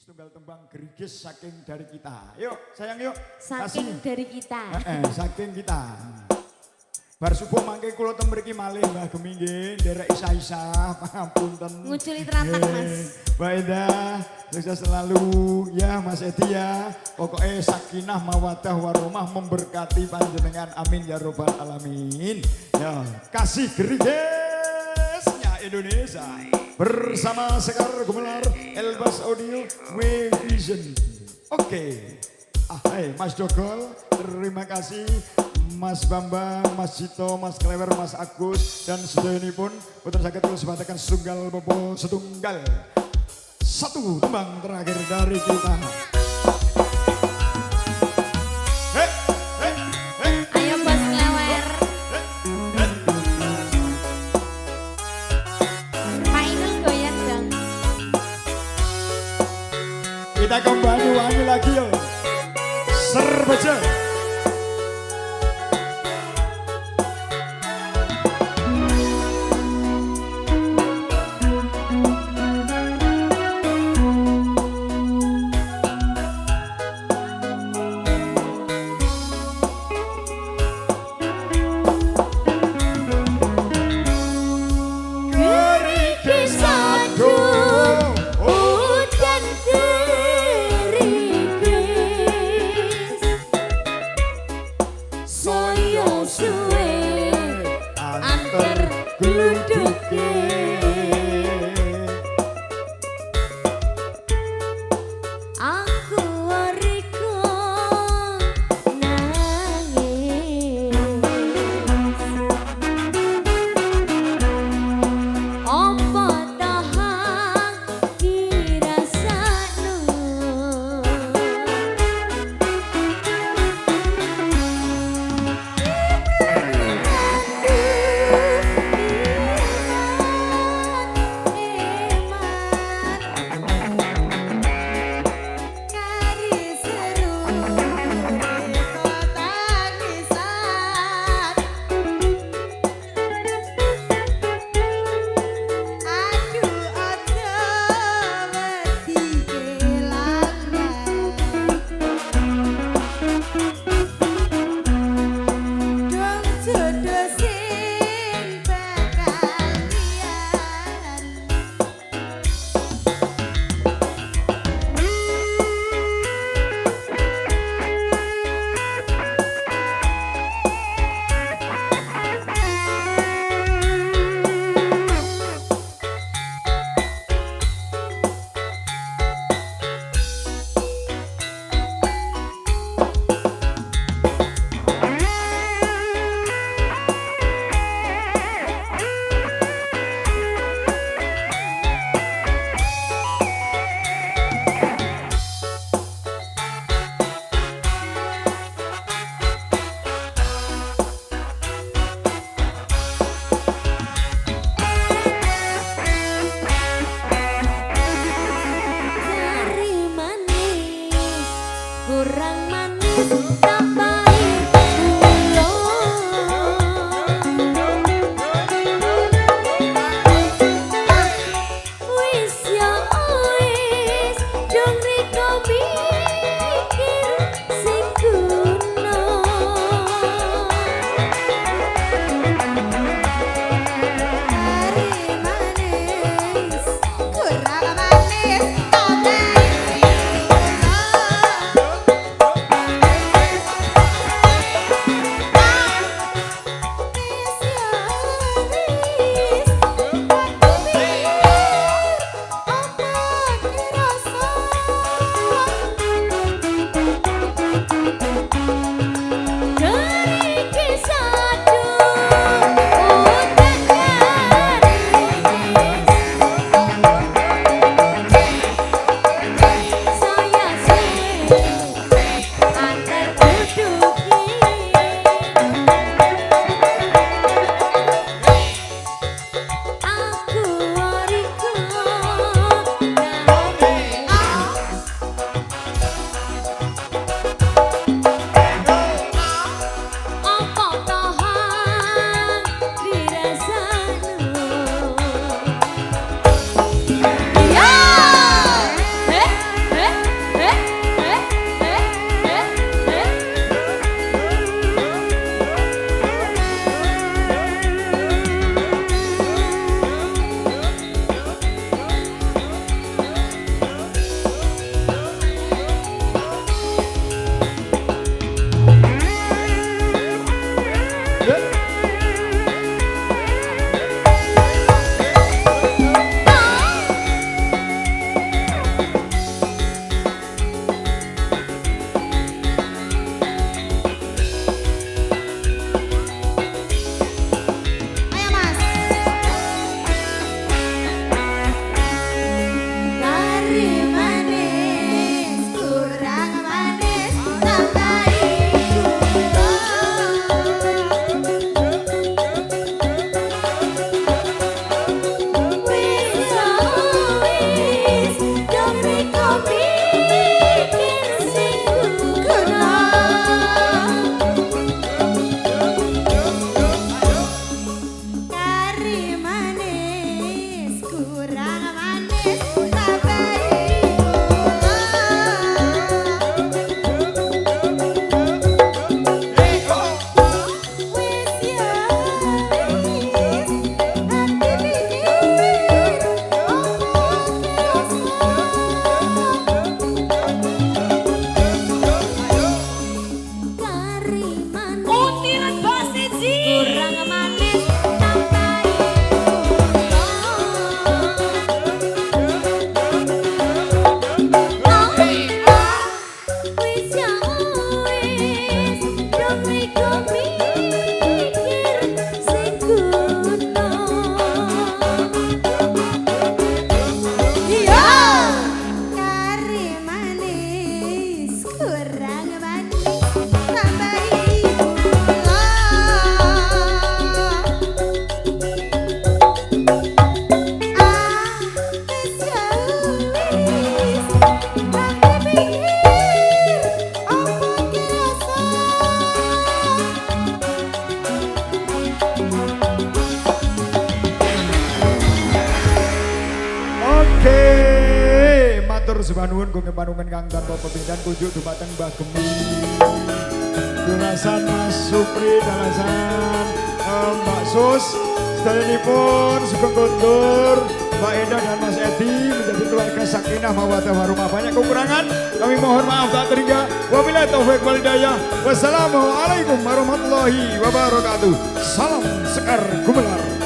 setunggal tembang gerigis saking dari kita. Yuk sayang yuk. Saking dari kita. Saking kita. Bar subuh mangke kula teng mriki malih Mbah Gemi nggih, nderek isa-isa, pangapunten. Nguculi teratak Mas. Baik dah, sukses selalu ya Mas Edi ya. Pokoknya sakinah mawadah warahmah memberkati panjenengan, amin ya robbal alamin. Ya, kasih gerigesnya Indonesia bersama Sekar Gumelar Elbas Audio Vision. Oke. Hai Mas Dogol, terima kasih. Mas Bambang, Mas Cito, Mas Klewer, Mas Agus dan sedaya pun putra saged kula sebataken setunggal bobo setunggal. Satu tembang terakhir dari kita. Ayo Mas Klewer. Pak Inul goyang dong. Kita kembali wangi lagi yo. Serbeja. sembah nuwun kangge panungan kang tanpa pepindhan kunjuk dumateng Mbah Gemi. Dalasan Mas Supri, dalasan Mbak Sus, sedayanipun Sugeng Guntur, Mbak Enda dan Mas Edi menjadi keluarga sakinah mawaddah warahmah. Banyak kekurangan, kami mohon maaf tak terhingga. Wabillahi taufik wal hidayah. Wassalamualaikum warahmatullahi wabarakatuh. Salam Sekar Gumelar.